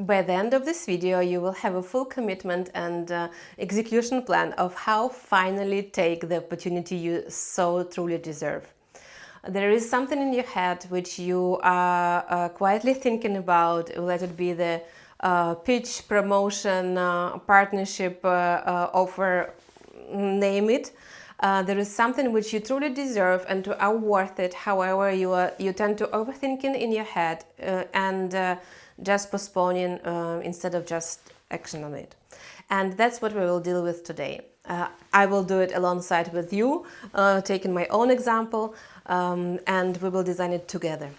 By the end of this video, you will have a full commitment and execution plan of how finally take the opportunity you so truly deserve. There is something in your head which you are quietly thinking about, let it be the pitch, promotion, partnership, offer, name it. There is something which you truly deserve and are worth it. However, you tend to overthinking in your head and just postponing instead of just action on it. And that's what we will deal with today. I will do it alongside with you, taking my own example, and we will design it together.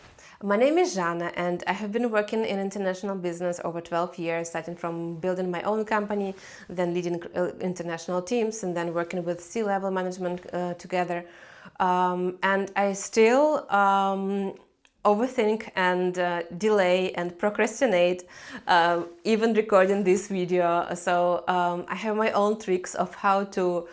My name is Jana, and I have been working in international business over 12 years, starting from building my own company, then leading international teams, and then working with C-level management together. And I still overthink and delay and procrastinate, even recording this video. So I have my own tricks of how to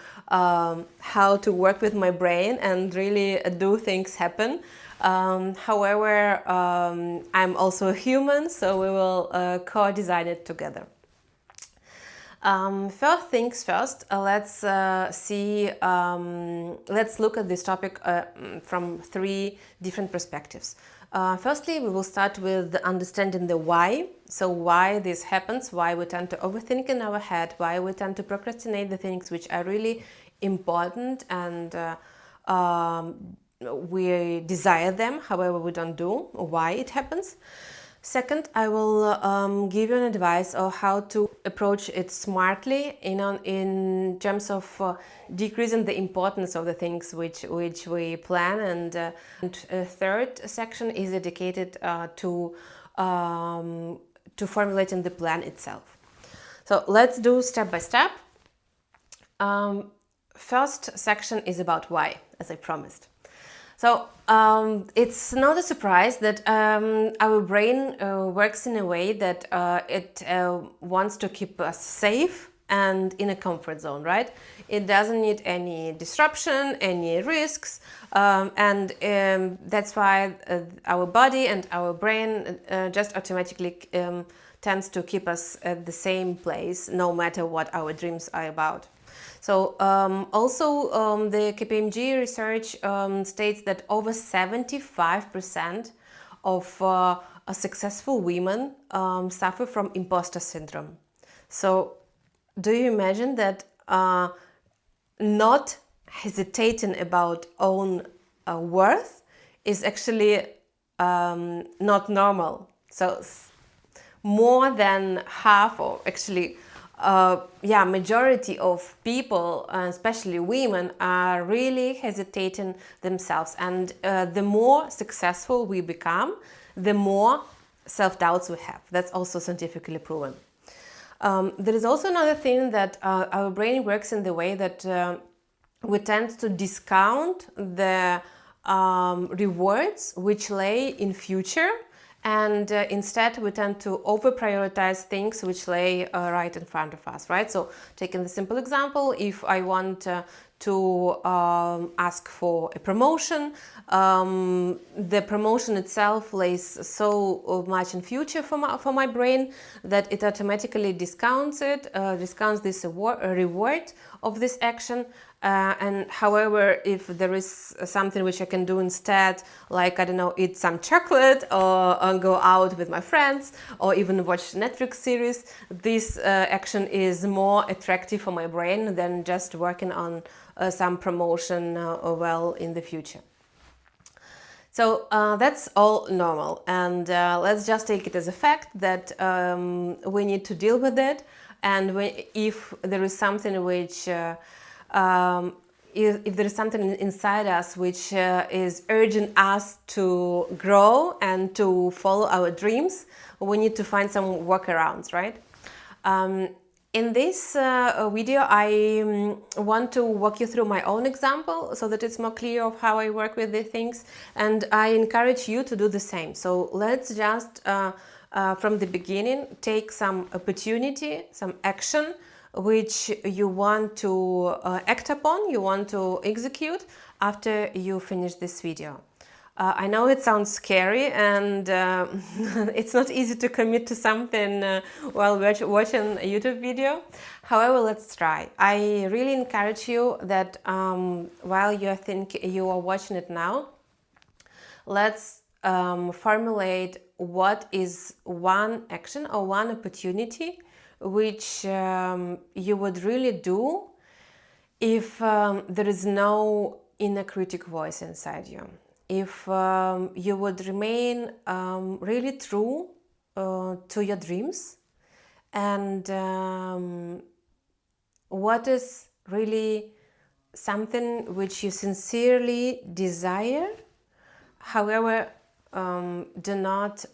work with my brain and really do things happen. However, I'm also a human, so we will co-design it together. First things first, let's look at this topic from three different perspectives. Firstly, we will start with understanding the why. So why this happens, why we tend to overthink in our head, why we tend to procrastinate the things which are really important and we desire them, however we don't do, why it happens. Second, I will give you an advice on how to approach it smartly in terms of decreasing the importance of the things which we plan. And a third section is dedicated to formulating the plan itself. So let's do step by step. First section is about why, as I promised. So it's not a surprise that our brain works in a way that it wants to keep us safe and in a comfort zone, right? It doesn't need any disruption, any risks, and that's why our body and our brain just automatically tends to keep us at the same place, no matter what our dreams are about. So also the KPMG research states that over 75% of successful women suffer from impostor syndrome. So do you imagine that not hesitating about own worth is actually not normal? So more than half, or actually majority of people, especially women, are really hesitating themselves. And the more successful we become, the more self-doubts we have. That's also scientifically proven. There is also another thing that our brain works in the way that we tend to discount the rewards which lay in future. And instead, we tend to over-prioritize things which lay right in front of us, right? So, taking the simple example, if I want to ask for a promotion, the promotion itself lays so much in future for my brain that it automatically discounts this reward of this action. And however, if there is something which I can do instead, like, I don't know, eat some chocolate or go out with my friends or even watch Netflix series, this action is more attractive for my brain than just working on some promotion well in the future. So that's all normal, and let's just take it as a fact that we need to deal with it. And if there is something which if there is something inside us which is urging us to grow and to follow our dreams, we need to find some workarounds, right? In this video, I want to walk you through my own example so that it's more clear of how I work with these things, and I encourage you to do the same. So let's just, from the beginning, take some opportunity, some action, which you want to act upon, you want to execute after you finish this video. I know it sounds scary, and it's not easy to commit to something while watching a YouTube video. However, let's try. I really encourage you that while you are watching it now, let's formulate what is one action or one opportunity which you would really do if there is no inner critic voice inside you. If you would remain really true to your dreams, and what is really something which you sincerely desire. However, do not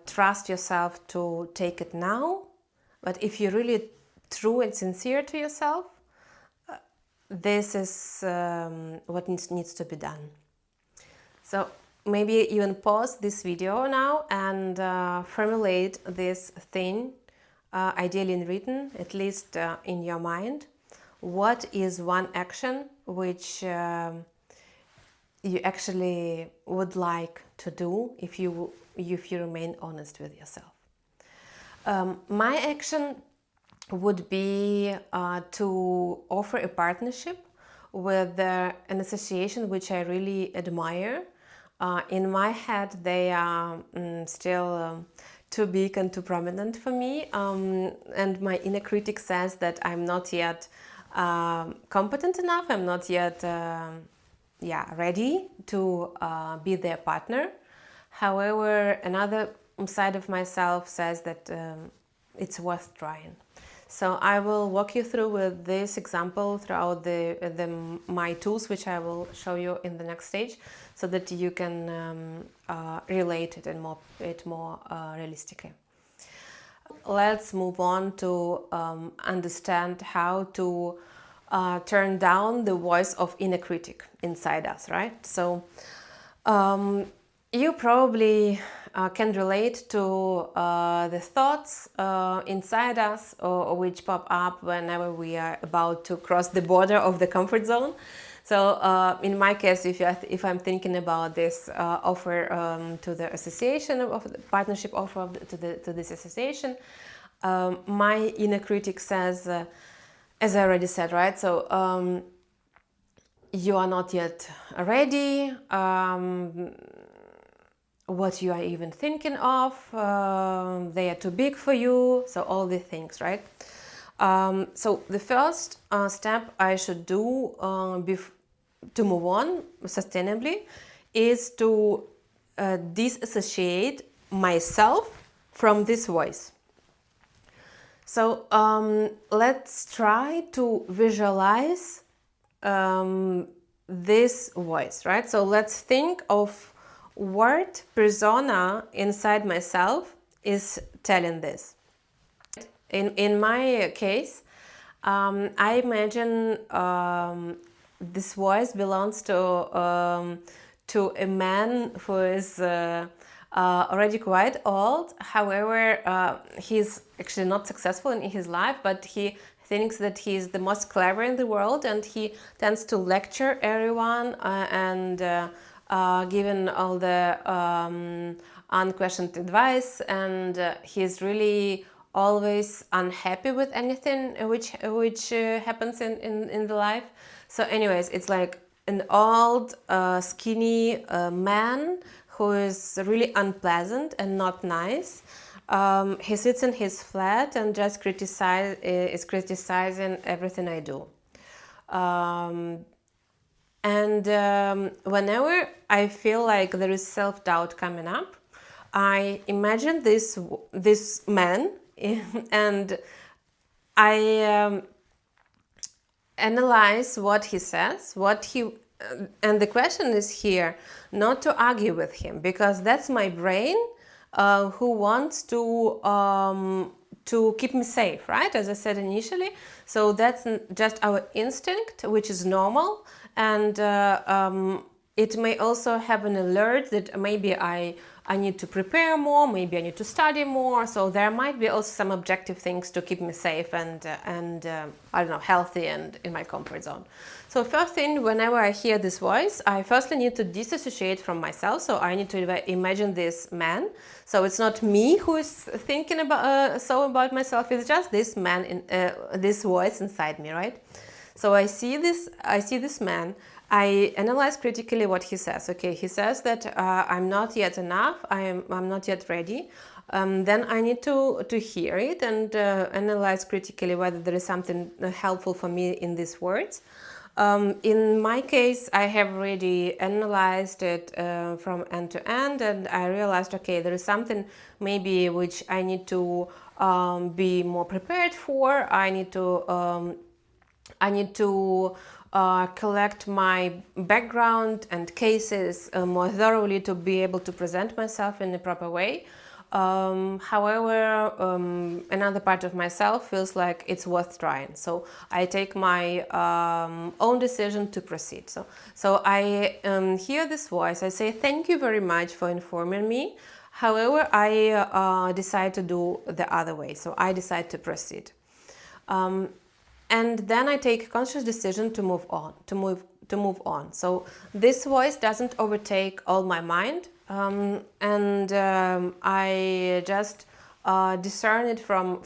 trust yourself to take it now, but if you're really true and sincere to yourself, this is what needs to be done. So maybe even pause this video now and formulate this thing, ideally in written, at least in your mind. What is one action which you actually would like to do if you remain honest with yourself? My action would be to offer a partnership with an association which I really admire. In my head, they are still too big and too prominent for me, and my inner critic says that I'm not yet competent enough, I'm not yet ready to be their partner. However, another side of myself says that it's worth trying. So I will walk you through with this example throughout my tools, which I will show you in the next stage, so that you can relate it and more realistically. Let's move on to understand how to turn down the voice of inner critic inside us, right? So you probably can relate to the thoughts inside us or which pop up whenever we are about to cross the border of the comfort zone. So in my case, if I'm thinking about this offer to the association, of the partnership offer to this association, my inner critic says, as I already said, right? So you are not yet ready. What you are even thinking of, they are too big for you, so all the things, right? So the first step I should do to move on sustainably is to disassociate myself from this voice. So let's try to visualize this voice, right? So let's think of what persona inside myself is telling this. In my case, I imagine this voice belongs to a man who is already quite old. However, he's actually not successful in his life, but he thinks that he's the most clever in the world, and he tends to lecture everyone and given all the unquestioned advice, and he's really always unhappy with anything which happens in the life. So anyways, it's like an old skinny man who is really unpleasant and not nice. He sits in his flat and just is criticizing everything I do. And whenever I feel like there is self-doubt coming up, I imagine this man and I analyze what he says, and the question is here not to argue with him, because that's my brain who wants to keep me safe, right? As I said initially. So that's just our instinct, which is normal. And it may also have an alert that maybe I I need to prepare more, maybe I need to study more. So there might be also some objective things to keep me safe and I don't know, healthy and in my comfort zone. So first thing, whenever I hear this voice, I firstly need to disassociate from myself. So I need to imagine this man. So it's not me who is thinking about myself. It's just this man, this voice inside me, right? So I see this man. I analyze critically what he says. Okay, he says that I'm not yet enough. I'm not yet ready. Then I need to hear it and analyze critically whether there is something helpful for me in these words. In my case, I have already analyzed it from end to end, and I realized, okay, there is something maybe which I need to be more prepared for. I need to collect my background and cases more thoroughly to be able to present myself in a proper way. However, another part of myself feels like it's worth trying. So I take my own decision to proceed. So I hear this voice. I say, thank you very much for informing me. However, I decide to do the other way. So I decide to proceed. And then I take a conscious decision to move on. So this voice doesn't overtake all my mind, and I just discern it from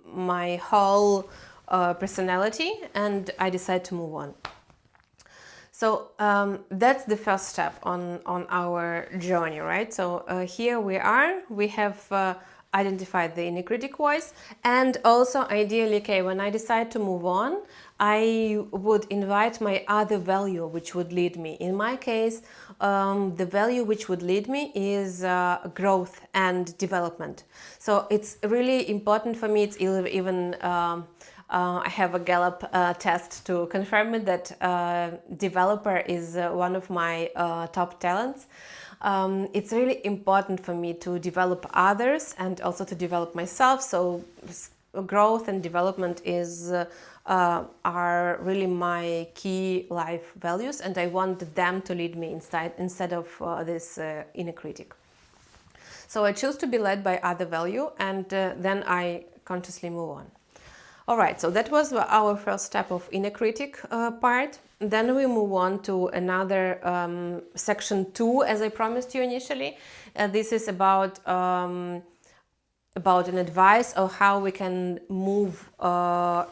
my whole personality, and I decide to move on. So that's the first step on our journey, right? So here we are. We have identified the inner critic voice, and also ideally, okay, when I decide to move on, I would invite my other value which would lead me. In my case, the value which would lead me is growth and development. So it's really important for me. It's even I have a Gallup test to confirm it that developer is one of my top talents. It's really important for me to develop others and also to develop myself. So growth and development are really my key life values, and I want them to lead me instead of this inner critic. So I choose to be led by other value, and then I consciously move on. All right, so that was our first step of inner critic part. Then we move on to another section 2, as I promised you initially. This is about an advice of how we can move on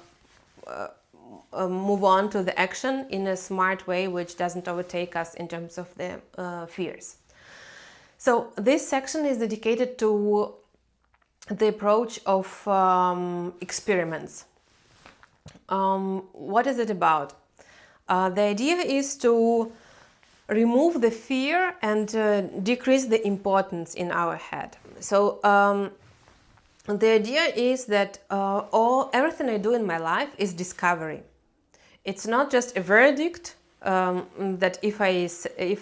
to the action in a smart way, which doesn't overtake us in terms of the fears. So this section is dedicated to the approach of experiments. What is it about? The idea is to remove the fear and decrease the importance in our head. So the idea is that everything I do in my life is discovery. It's not just a verdict that if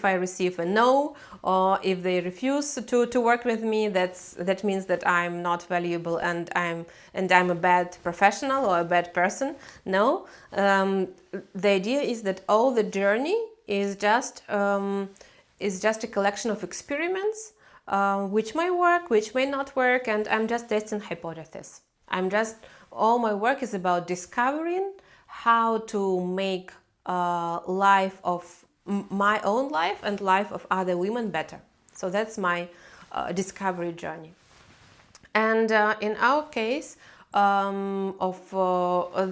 I receive a no, or if they refuse to work with me, that means that I'm not valuable and I'm a bad professional or a bad person. No, the idea is that all the journey is just a collection of experiments, which may work, which may not work, and I'm just testing hypotheses. All my work is about discovering how to make life of my own life and life of other women better. So that's my discovery journey. And in our case of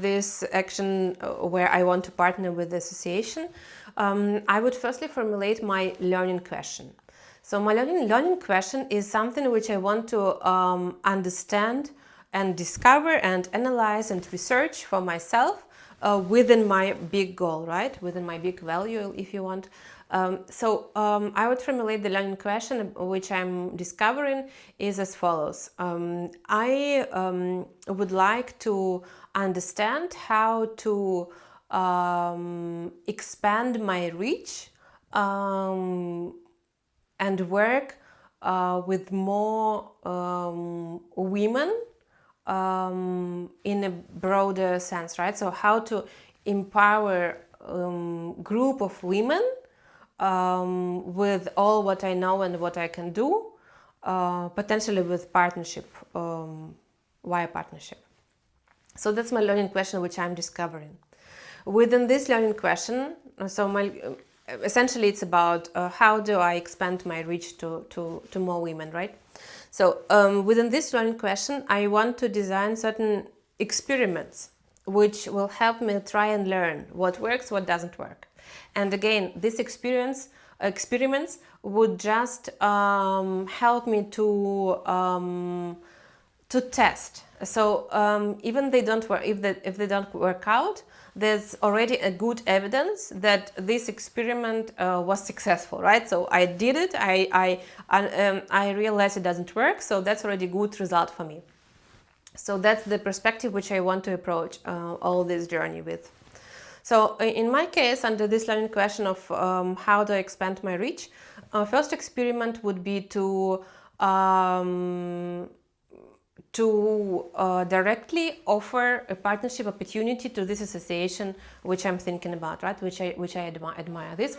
this action where I want to partner with the association, I would firstly formulate my learning question. So my learning question is something which I want to understand and discover and analyze and research for myself within my big goal, right? Within my big value, if you want. So I would formulate the learning question which I'm discovering is as follows. I would like to understand how to expand my reach and work with more women in a broader sense, right? So how to empower group of women with all what I know and what I can do, potentially with partnership, via partnership. So that's my learning question, which I'm discovering. Within this learning question, essentially it's about how do I expand my reach to more women, right? So within this learning question, I want to design certain experiments which will help me try and learn what works, what doesn't work. And again, these experiments would just help me to test. So even they don't work, if they don't work out, there's already a good evidence that this experiment was successful, right? So I did it, I realized it doesn't work, so that's already a good result for me. So that's the perspective which I want to approach all this journey with. So in my case, under this learning question of how do I expand my reach, first experiment would be to directly offer a partnership opportunity to this association which I'm thinking about, right? Which I admire. This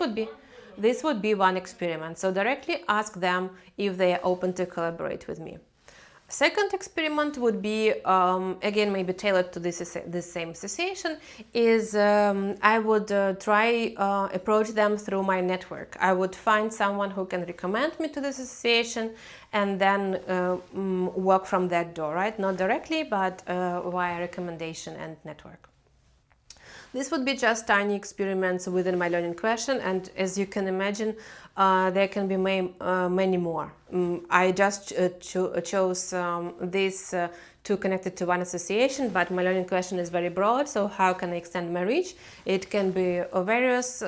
would be one experiment. So directly ask them if they are open to collaborate with me. Second experiment would be, again, maybe tailored to this same association, is I would try approach them through my network. I would find someone who can recommend me to this association and then work from that door, right? Not directly, but via recommendation and network. This would be just tiny experiments within my learning question, and as you can imagine, there can be many more. I just chose this to connect it to one association, but my learning question is very broad, so how can I extend my reach? It can be various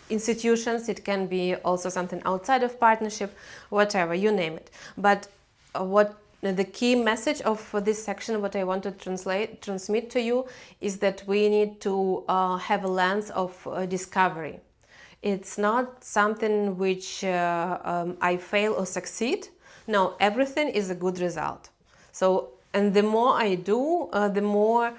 institutions, it can be also something outside of partnership, whatever, you name it. But the key message of this section, what I want to transmit to you, is that we need to have a lens of discovery. It's not something which I fail or succeed. No, everything is a good result. So, and the more I do, the more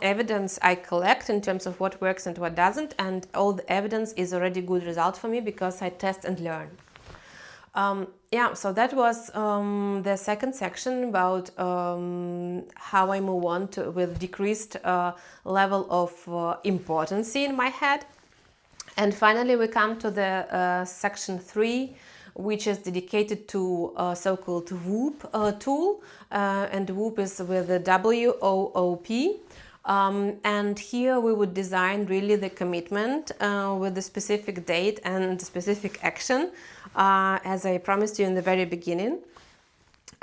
evidence I collect in terms of what works and what doesn't, and all the evidence is already good result for me because I test and learn. So that was the second section about how I move on with decreased level of importance in my head. And finally, we come to the section 3, which is dedicated to so-called WOOP tool, and WOOP is with the WOOP. And here we would design really the commitment with the specific date and specific action, as I promised you in the very beginning.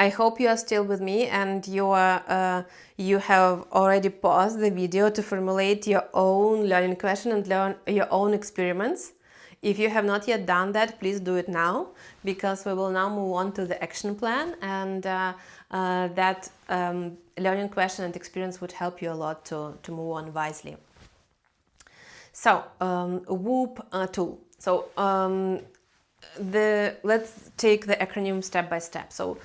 I hope you are still with me and you have already paused the video to formulate your own learning question and learn your own experiments. If you have not yet done that, please do it now, because we will now move on to the action plan, and that learning question and experience would help you a lot to move on wisely. So, WOOP tool. So, let's take the acronym step by step. So,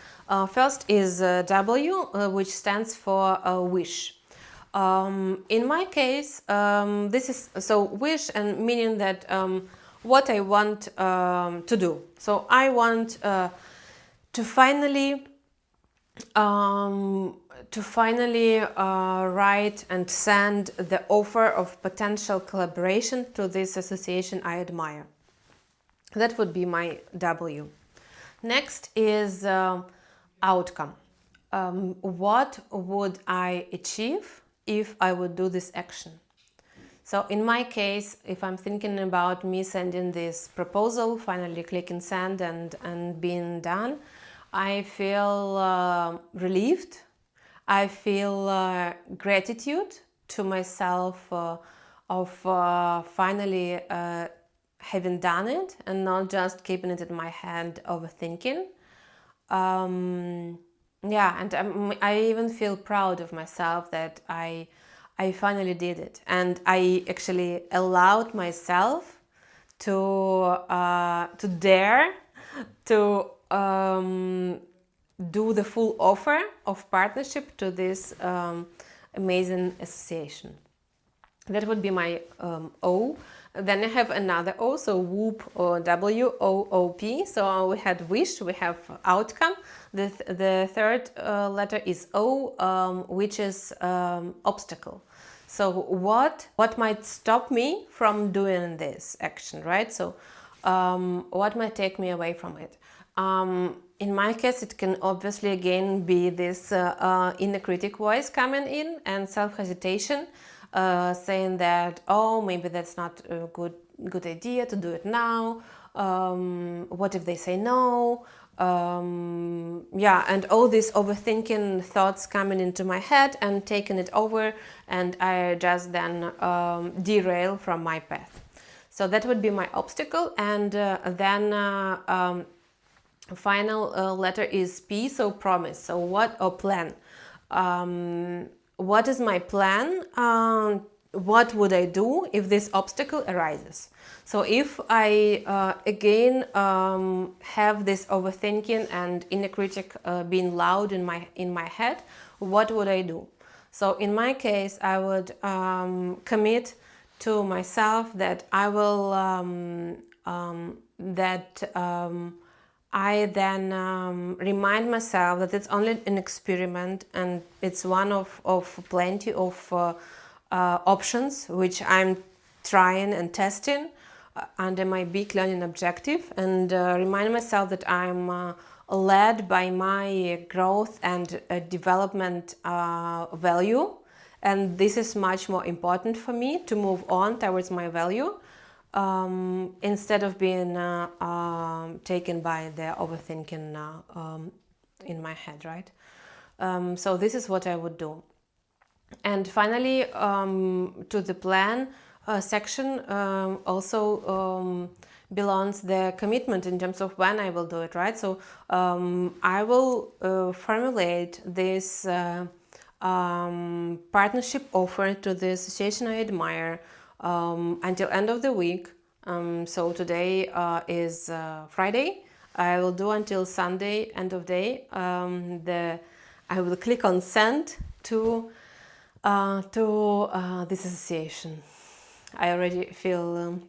first is W, which stands for wish. In my case, this is wish, and meaning that what I want to do. So I want to finally write and send the offer of potential collaboration to this association I admire. That would be my W. Next is outcome. What would I achieve if I would do this action? So in my case, if I'm thinking about me sending this proposal, finally clicking send and being done, I feel relieved. I feel gratitude to myself of finally having done it and not just keeping it in my head overthinking. And I even feel proud of myself that I finally did it, and I actually allowed myself to dare to do the full offer of partnership to this amazing association. That would be my O. Then I have another O, so WOOP or WOOP. So we had wish, we have outcome. The third letter is O, which is obstacle. So what might stop me from doing this action, right? So what might take me away from it? In my case, it can obviously again be this inner critic voice coming in and self-hesitation, saying that, oh, maybe that's not a good idea to do it now. What if they say no? Yeah, and all these overthinking thoughts coming into my head and taking it over, and I just then derail from my path. So that would be my obstacle, and then final letter is P, so promise. So what, or plan. What is my plan? What would I do if this obstacle arises? So if I again have this overthinking and inner critic being loud in my head, what would I do? So in my case, I would commit to myself that I will I then remind myself that it's only an experiment and it's one of plenty of options which I'm trying and testing under my big learning objective, and remind myself that I'm led by my growth and development value, and this is much more important for me to move on towards my value. Instead of being taken by the overthinking in my head, right? So this is what I would do. And finally, to the plan section also belongs the commitment in terms of when I will do it, right? So I will formulate this partnership offer to the association I admire until end of the week. So today is Friday. I will do until Sunday, end of day. I will click on send to this association. I already feel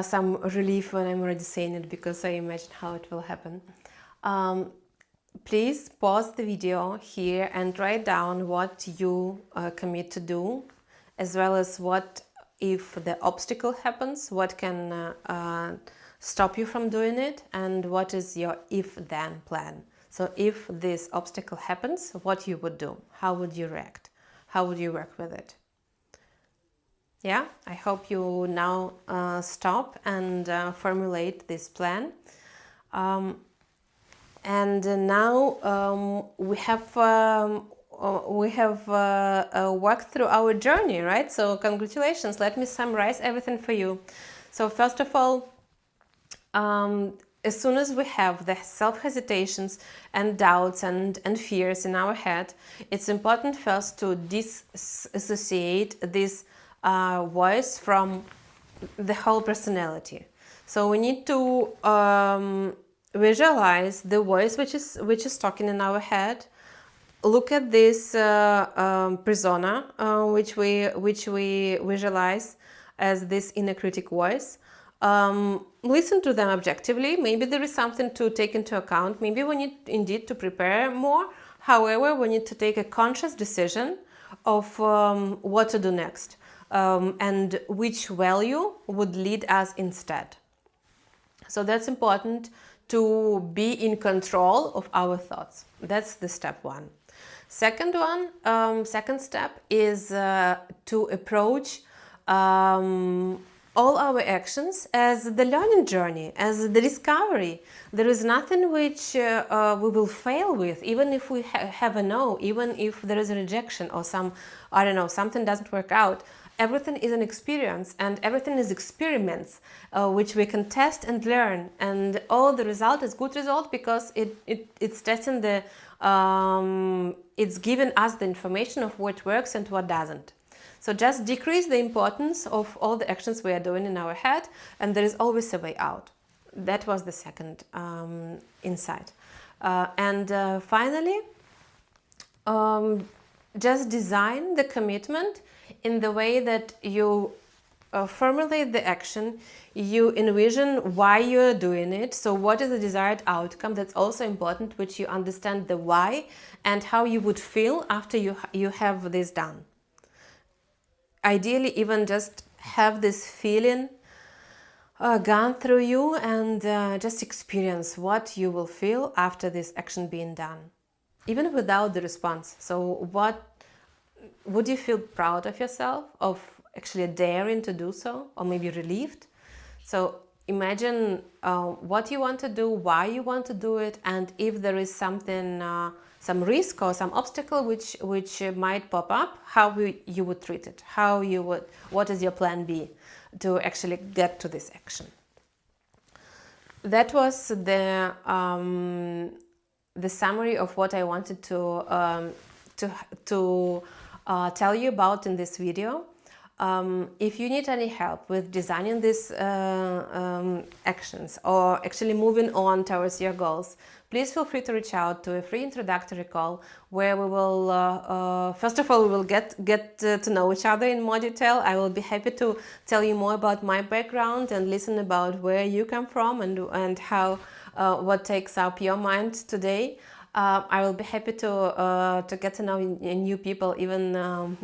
some relief when I'm already saying it, because I imagine how it will happen. Please pause the video here and write down what you commit to do, as well as what if the obstacle happens, what can stop you from doing it, and what is your if-then plan. So if this obstacle happens, what you would do, how would you react, how would you work with it? Yeah, I hope you now stop and formulate this plan. And now we have worked through our journey, right? So congratulations. Let me summarize everything for you. So first of all, as soon as we have the self-hesitations and doubts and fears in our head, it's important first to disassociate this voice from the whole personality. So we need to visualize the voice which is talking in our head. Look at this persona which we visualize as this inner critic voice. Listen to them objectively. Maybe there is something to take into account. Maybe we need indeed to prepare more. However, we need to take a conscious decision of what to do next, and which value would lead us instead. So that's important, to be in control of our thoughts. That's the step one. Second step is to approach all our actions as the learning journey, as the discovery. There is nothing which we will fail with, even if we have a no, even if there is a rejection or something doesn't work out. Everything is an experience, and everything is experiments which we can test and learn, and all the result is good result, because it's testing the it's giving us the information of what works and what doesn't. So just decrease the importance of all the actions we are doing in our head, and there is always a way out. That was the second insight. And finally, just design the commitment in the way that you formulate the action, you envision why you're doing it. So what is the desired outcome? That's also important, which you understand the why and how you would feel after you have this done. Ideally, even just have this feeling gone through you and just experience what you will feel after this action being done, even without the response. So what would you feel proud of yourself, of actually daring to do so, or maybe relieved? So imagine what you want to do, why you want to do it, and if there is something, some risk or some obstacle which might pop up, how you would treat it, what is your plan B to actually get to this action. That was the summary of what I wanted to tell you about in this video. If you need any help with designing these actions or actually moving on towards your goals, please feel free to reach out to a free introductory call where we will, first of all, we will get to know each other in more detail. I will be happy to tell you more about my background and listen about where you come from and how what takes up your mind today. I will be happy to get to know new people even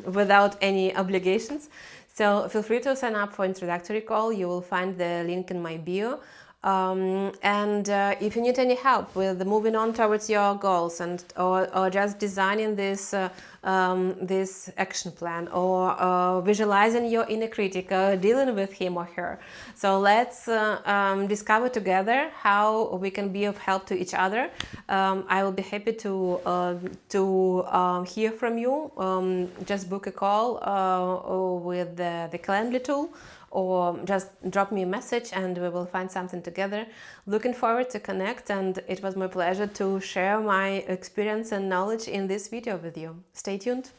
without any obligations. So feel free to sign up for introductory call. You will find the link in my bio. And if you need any help with moving on towards your goals or just designing this action plan or visualizing your inner critic or dealing with him or her, so let's discover together how we can be of help to each other. I will be happy to hear from you. Just book a call with the Calendly tool, or just drop me a message and we will find something together. Looking forward to connect, and it was my pleasure to share my experience and knowledge in this video with you. Stay tuned.